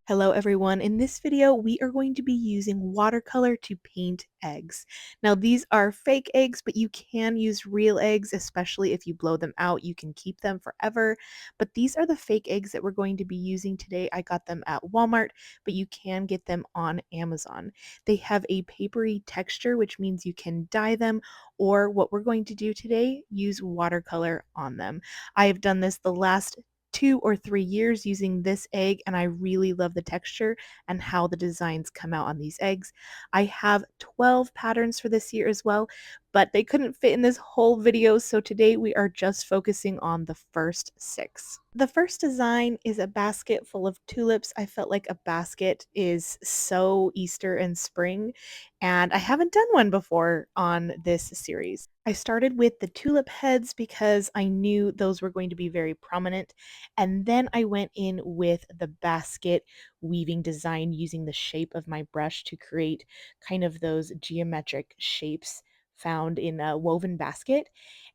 Hello everyone. In this video, we are going to be using watercolor to paint eggs. Now these are fake eggs, but you can use real eggs, especially if you blow them out, you can keep them forever. But these are the fake eggs that we're going to be using today. I got them at Walmart, but you can get them on Amazon. They have a papery texture, which means you can dye them, or what we're going to do today, use watercolor on them. I have done this the last 2 or 3 years using this egg, and I really love the texture and how the designs come out on these eggs. I have 12 patterns for this year as well, but they couldn't fit in this whole video, so today we are just focusing on the first 6. The first design is a basket full of tulips. I felt like a basket is so Easter and spring, and I haven't done one before on this series. I started with the tulip heads because I knew those were going to be very prominent, and then I went in with the basket weaving design using the shape of my brush to create kind of those geometric shapes found in a woven basket.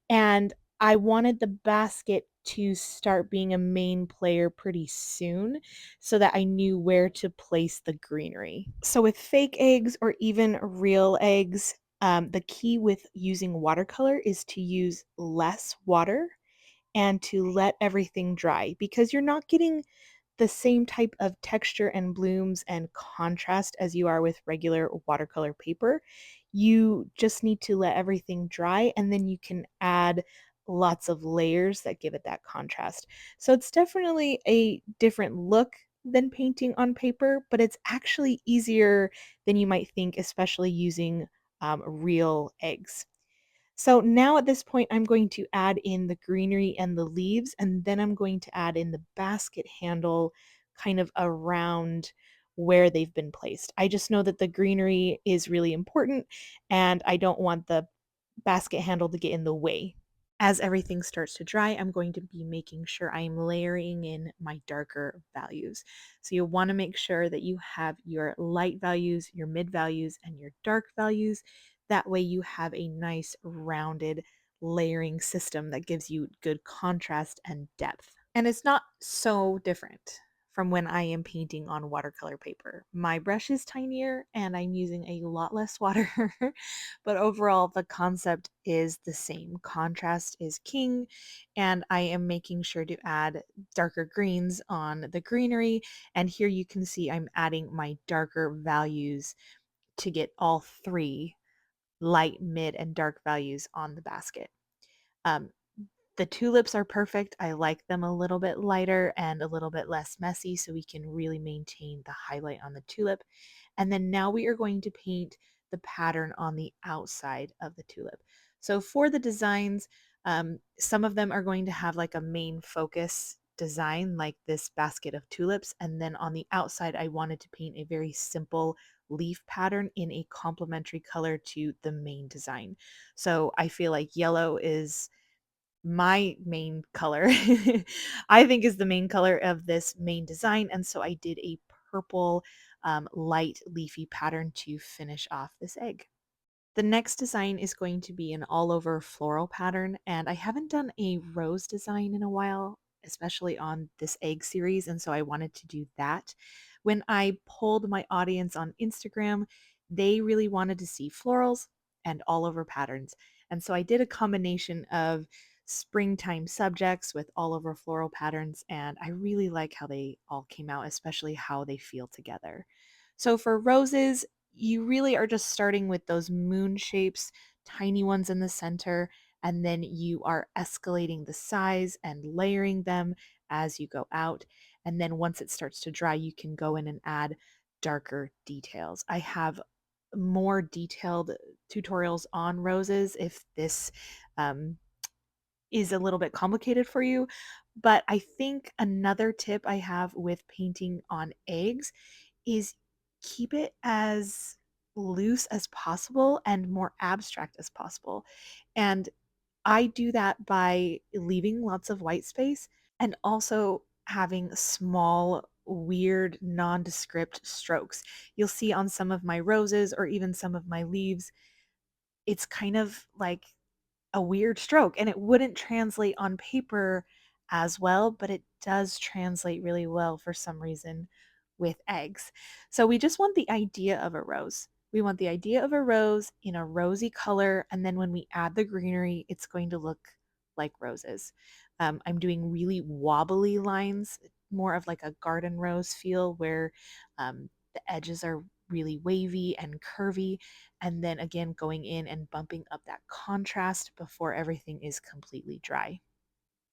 And I wanted the basket to start being a main player pretty soon so that I knew where to place the greenery. So with fake eggs or even real eggs, the key with using watercolor is to use less water and to let everything dry because you're not getting the same type of texture and blooms and contrast as you are with regular watercolor paper. You just need to let everything dry and then you can add lots of layers that give it that contrast. So it's definitely a different look than painting on paper, but it's actually easier than you might think, especially using real eggs. So now at this point, I'm going to add in the greenery and the leaves, and then I'm going to add in the basket handle kind of around where they've been placed. I just know that the greenery is really important, and I don't want the basket handle to get in the way. As everything starts to dry, I'm going to be making sure I'm layering in my darker values. So you'll want to make sure that you have your light values, your mid values, and your dark values. That way you have a nice rounded layering system that gives you good contrast and depth. And it's not so different from when I am painting on watercolor paper. My brush is tinier and I'm using a lot less water, but overall the concept is the same. Contrast is king, and I am making sure to add darker greens on the greenery. And here you can see I'm adding my darker values to get all three light, mid, and dark values on the basket. Um, the tulips are perfect. I like them a little bit lighter and a little bit less messy so we can really maintain the highlight on the tulip. And then now we are going to paint the pattern on the outside of the tulip. So for the designs, some of them are going to have like a main focus design like this basket of tulips. And then on the outside, I wanted to paint a very simple leaf pattern in a complementary color to the main design. So I feel like yellow is my main color I think is the main color of this main design, and so I did a purple light leafy pattern to finish off this egg. The next design is going to be an all over floral pattern, and I haven't done a rose design in a while, especially on this egg series, and so I wanted to do that. When I polled my audience on Instagram, they really wanted to see florals and all over patterns. And so I did a combination of springtime subjects with all over floral patterns, and I really like how they all came out, especially how they feel together. So for roses, you really are just starting with those moon shapes, tiny ones in the center, and then you are escalating the size and layering them as you go out. And then once it starts to dry, you can go in and add darker details. I have more detailed tutorials on roses if this um, is a little bit complicated for you. But I think another tip I have with painting on eggs is keep it as loose as possible and more abstract as possible. And I do that by leaving lots of white space and also having small, weird, nondescript strokes. You'll see on some of my roses or even some of my leaves, it's kind of like a weird stroke and it wouldn't translate on paper as well, but it does translate really well for some reason with eggs. So we just want the idea of a rose. We want the idea of a rose in a rosy color, and then when we add the greenery, it's going to look like roses. I'm doing really wobbly lines, more of like a garden rose feel where the edges are really wavy and curvy, and then again going in and bumping up that contrast before everything is completely dry.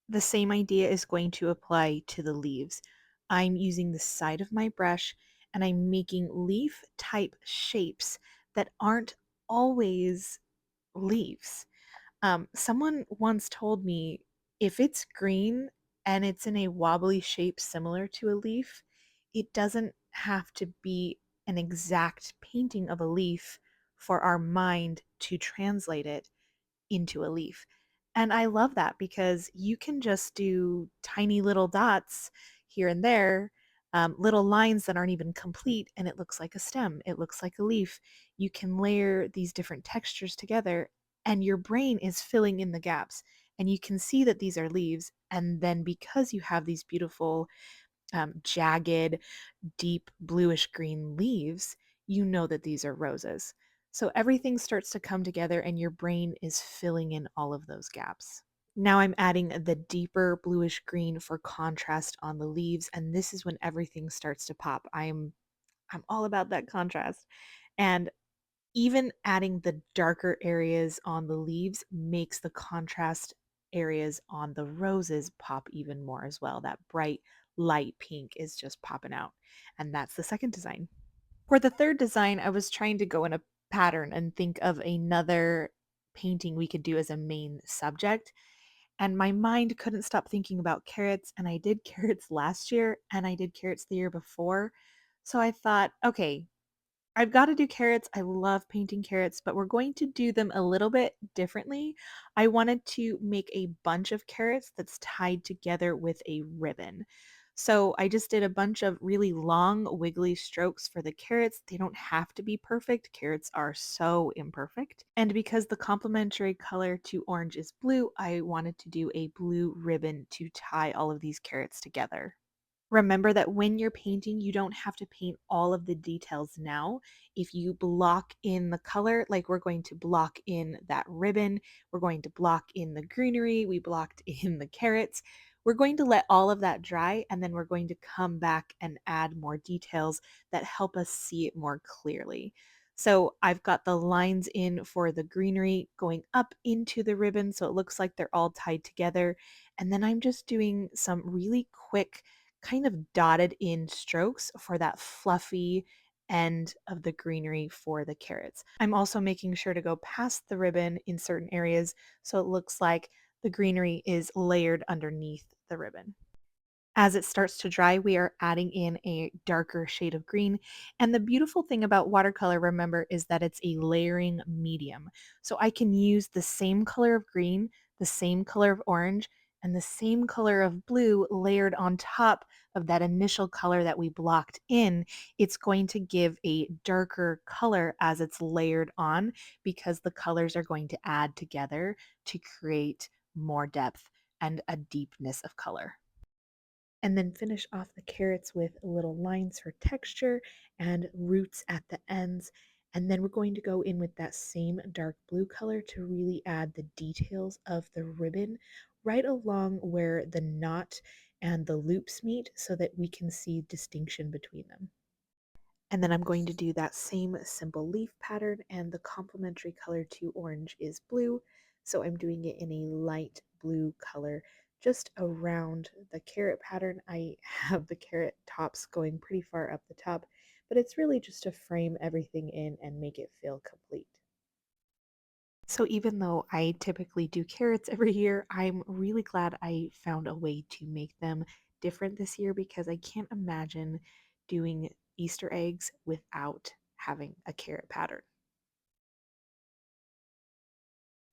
The same idea is going to apply to the leaves. I'm using the side of my brush and I'm making leaf type shapes that aren't always leaves. Someone once told me if it's green and it's in a wobbly shape similar to a leaf, it doesn't have to be an exact painting of a leaf for our mind to translate it into a leaf. And I love that because you can just do tiny little dots here and there, little lines that aren't even complete, and it looks like a stem. It looks like a leaf. You can layer these different textures together, and your brain is filling in the gaps. And you can see that these are leaves. And then because you have these beautiful, jagged, deep bluish green leaves, you know that these are roses. So everything starts to come together and your brain is filling in all of those gaps. Now I'm adding the deeper bluish green for contrast on the leaves, and this is when everything starts to pop. I'm all about that contrast. And even adding the darker areas on the leaves makes the contrast areas on the roses pop even more as well. That bright light pink is just popping out. And that's the second design. For the third design, I was trying to go in a pattern and think of another painting we could do as a main subject. And my mind couldn't stop thinking about carrots. And I did carrots last year and I did carrots the year before. So I thought, okay, I've got to do carrots. I love painting carrots, but we're going to do them a little bit differently. I wanted to make a bunch of carrots that's tied together with a ribbon. So I just did a bunch of really long, wiggly strokes for the carrots. They don't have to be perfect. Carrots are so imperfect. And because the complementary color to orange is blue, I wanted to do a blue ribbon to tie all of these carrots together. Remember that when you're painting, you don't have to paint all of the details now. If you block in the color, like we're going to block in that ribbon, we're going to block in the greenery, we blocked in the carrots. We're going to let all of that dry and then we're going to come back and add more details that help us see it more clearly. So I've got the lines in for the greenery going up into the ribbon so it looks like they're all tied together. And then I'm just doing some really quick kind of dotted in strokes for that fluffy end of the greenery for the carrots. I'm also making sure to go past the ribbon in certain areas so it looks like the greenery is layered underneath the ribbon. As it starts to dry, we are adding in a darker shade of green. And the beautiful thing about watercolor, remember, is that it's a layering medium. So I can use the same color of green, the same color of orange, and the same color of blue layered on top of that initial color that we blocked in. It's going to give a darker color as it's layered on because the colors are going to add together to create more depth and a deepness of color, and then finish off the carrots with little lines for texture and roots at the ends. And then we're going to go in with that same dark blue color to really add the details of the ribbon right along where the knot and the loops meet so that we can see distinction between them. And then I'm going to do that same simple leaf pattern, and the complementary color to orange is blue. So I'm doing it in a light blue color just around the carrot pattern. I have the carrot tops going pretty far up the top, but it's really just to frame everything in and make it feel complete. So even though I typically do carrots every year, I'm really glad I found a way to make them different this year because I can't imagine doing Easter eggs without having a carrot pattern.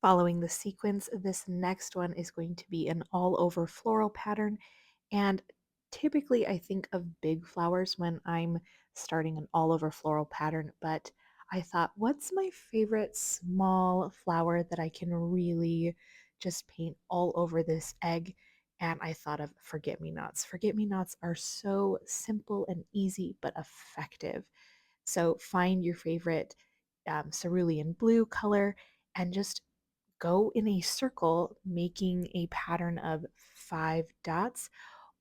Following the sequence, this next one is going to be an all over floral pattern. And typically I think of big flowers when I'm starting an all over floral pattern, but I thought, what's my favorite small flower that I can really just paint all over this egg? and I thought of forget-me-nots. Forget-me-nots are so simple and easy but effective. So find your favorite cerulean blue color and just go in a circle, making a pattern of 5 dots,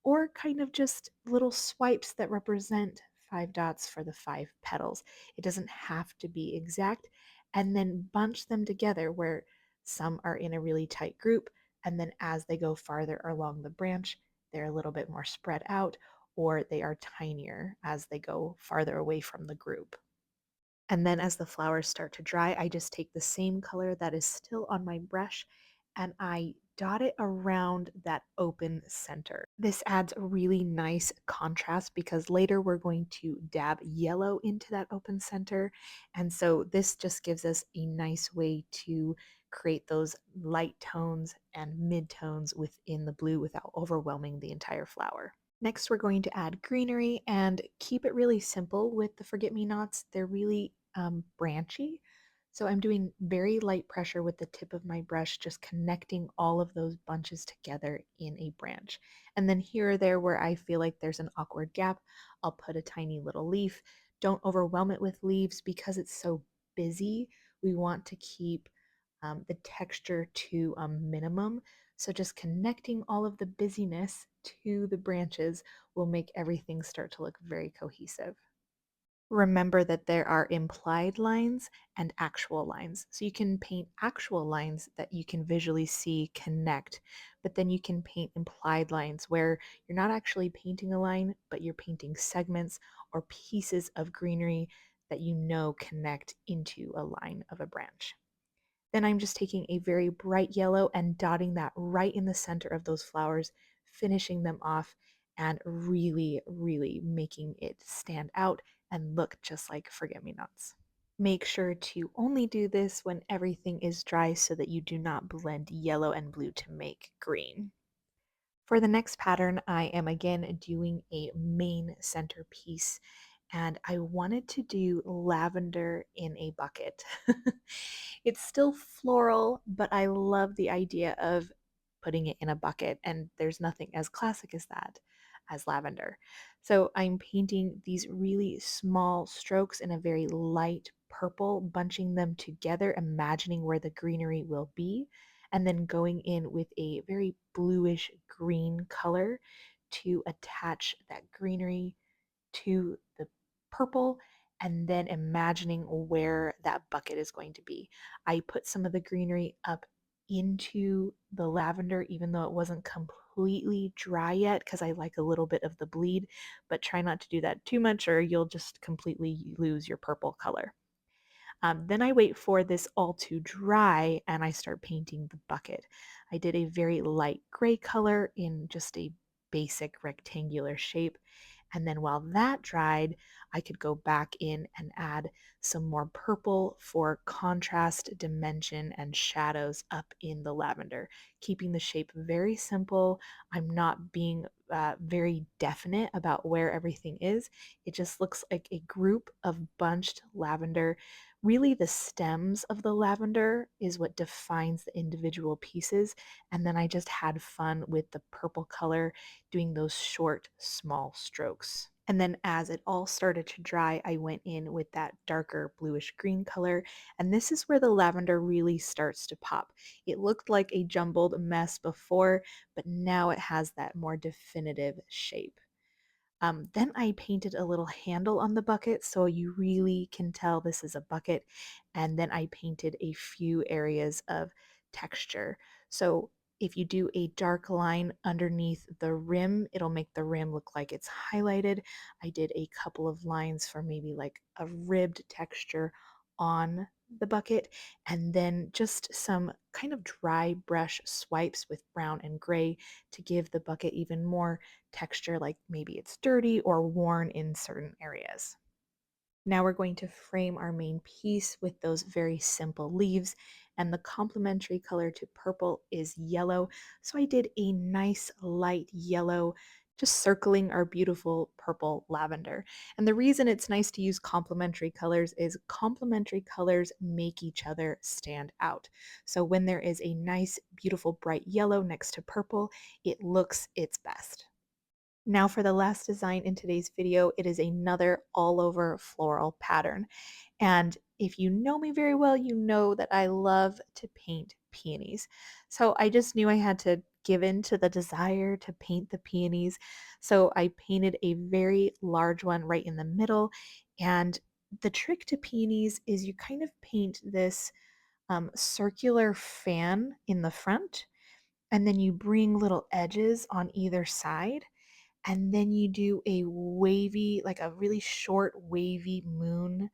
or kind of just little swipes that represent 5 dots for the 5 petals. It doesn't have to be exact. And then bunch them together where some are in a really tight group, and then as they go farther along the branch, they're a little bit more spread out, or they are tinier as they go farther away from the group. And then as the flowers start to dry, I just take the same color that is still on my brush and I dot it around that open center. This adds a really nice contrast because later we're going to dab yellow into that open center. And so this just gives us a nice way to create those light tones and mid tones within the blue without overwhelming the entire flower. Next, we're going to add greenery and keep it really simple with the forget-me-nots. They're really branchy. So I'm doing very light pressure with the tip of my brush, just connecting all of those bunches together in a branch. And then here or there where I feel like there's an awkward gap, I'll put a tiny little leaf. Don't overwhelm it with leaves because it's so busy. We want to keep the texture to a minimum. So just connecting all of the busyness to the branches will make everything start to look very cohesive. Remember that there are implied lines and actual lines. So you can paint actual lines that you can visually see connect, but then you can paint implied lines where you're not actually painting a line, but you're painting segments or pieces of greenery that you know connect into a line of a branch. Then I'm just taking a very bright yellow and dotting that right in the center of those flowers, finishing them off and really, really making it stand out and look just like forget-me-nots. Make sure to only do this when everything is dry so that you do not blend yellow and blue to make green. For the next pattern, I am again doing a main centerpiece and I wanted to do lavender in a bucket. It's still floral, but I love the idea of putting it in a bucket, and there's nothing as classic as that as lavender. So I'm painting these really small strokes in a very light purple, bunching them together, imagining where the greenery will be, and then going in with a very bluish green color to attach that greenery to the purple and then imagining where that bucket is going to be. I put some of the greenery up into the lavender even though it wasn't completely dry yet because I like a little bit of the bleed, but try not to do that too much or you'll just completely lose your purple color. Then I wait for this all to dry and I start painting the bucket. I did a very light gray color in just a basic rectangular shape. And then while that dried, I could go back in and add some more purple for contrast, dimension, and shadows up in the lavender, keeping the shape very simple. I'm not being very definite about where everything is. It just looks like a group of bunched lavender. Really, the stems of the lavender is what defines the individual pieces. And then I just had fun with the purple color doing those short, small strokes. And then as it all started to dry, I went in with that darker bluish green color. And this is where the lavender really starts to pop. It looked like a jumbled mess before, but now it has that more definitive shape. Then I painted a little handle on the bucket so you really can tell this is a bucket. And then I painted a few areas of texture. So if you do a dark line underneath the rim, it'll make the rim look like it's highlighted. I did a couple of lines for maybe like a ribbed texture on the bucket, and then just some kind of dry brush swipes with brown and gray to give the bucket even more texture, like maybe it's dirty or worn in certain areas. Now we're going to frame our main piece with those very simple leaves, and the complementary color to purple is yellow. So I did a nice light yellow just circling our beautiful purple lavender. And the reason it's nice to use complementary colors is complementary colors make each other stand out. So when there is a nice, beautiful, bright yellow next to purple, it looks its best. Now for the last design in today's video, it is another all over floral pattern. And if you know me very well, you know that I love to paint peonies. So I just knew I had to give in to the desire to paint the peonies. So I painted a very large one right in the middle. And the trick to peonies is you kind of paint this circular fan in the front, and then you bring little edges on either side, and then you do a wavy, like a really short wavy moon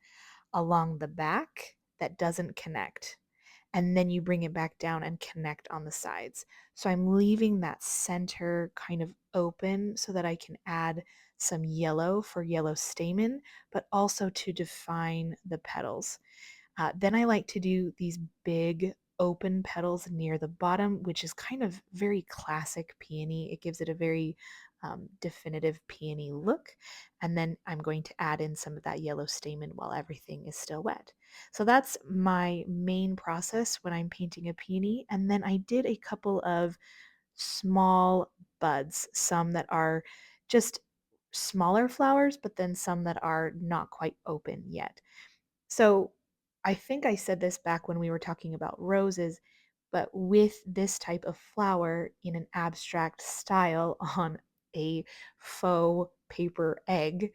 along the back that doesn't connect. And then you bring it back down and connect on the sides. So I'm leaving that center kind of open so that I can add some yellow for yellow stamen, but also to define the petals. Then I like to do these big open petals near the bottom, which is kind of very classic peony. It gives it a very definitive peony look. And then I'm going to add in some of that yellow stamen while everything is still wet. So that's my main process when I'm painting a peony. And then I did a couple of small buds, some that are just smaller flowers, but then some that are not quite open yet. So I think I said this back when we were talking about roses, but with this type of flower in an abstract style on a faux paper egg,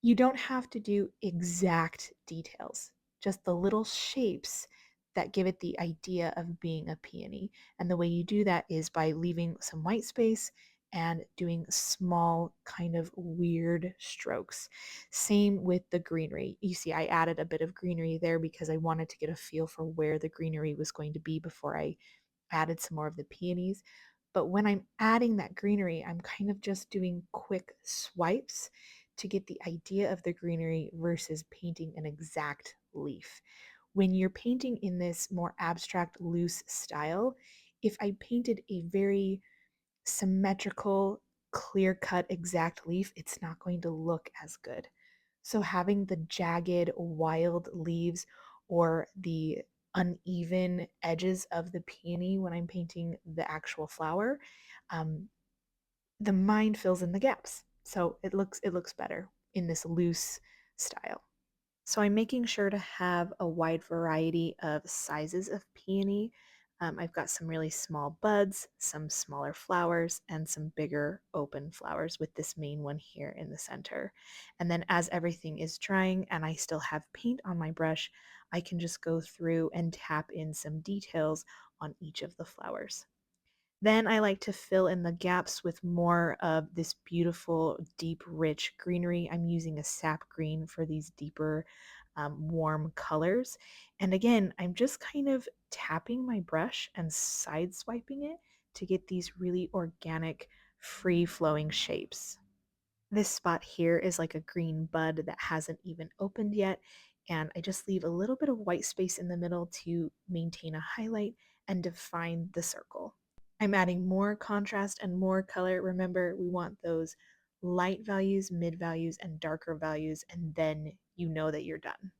you don't have to do exact details, just the little shapes that give it the idea of being a peony. And the way you do that is by leaving some white space and doing small, kind of weird strokes. Same with the greenery. You see, I added a bit of greenery there because I wanted to get a feel for where the greenery was going to be before I added some more of the peonies. But when I'm adding that greenery, I'm kind of just doing quick swipes to get the idea of the greenery versus painting an exact leaf. When you're painting in this more abstract, loose style, if I painted a very symmetrical, clear cut, exact leaf, it's not going to look as good. So having the jagged, wild leaves or the uneven edges of the peony when I'm painting the actual flower, um, the mind fills in the gaps. So it looks better in this loose style. So I'm making sure to have a wide variety of sizes of peony. I've got some really small buds, some smaller flowers, and some bigger open flowers with this main one here in the center. And then as everything is drying and I still have paint on my brush, I can just go through and tap in some details on each of the flowers. Then I like to fill in the gaps with more of this beautiful, deep, rich greenery. I'm using a sap green for these deeper, warm colors. And again, I'm just kind of tapping my brush and side swiping it to get these really organic, free flowing shapes. This spot here is like a green bud that hasn't even opened yet, and I just leave a little bit of white space in the middle to maintain a highlight and define the circle. I'm adding more contrast and more color. Remember, we want those light values, mid values, and darker values, and then you know that you're done.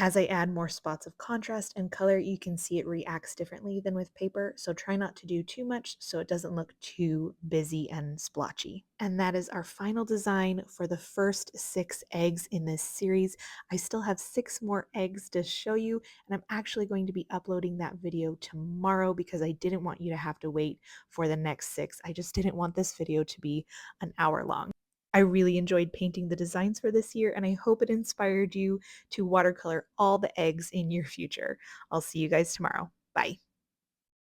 As I add more spots of contrast and color, you can see it reacts differently than with paper, so try not to do too much so it doesn't look too busy and splotchy. And that is our final design for the first 6 eggs in this series. I still have 6 more eggs to show you, and I'm actually going to be uploading that video tomorrow because I didn't want you to have to wait for the next 6. I just didn't want this video to be an hour long. I really enjoyed painting the designs for this year, and I hope it inspired you to watercolor all the eggs in your future. I'll see you guys tomorrow. Bye.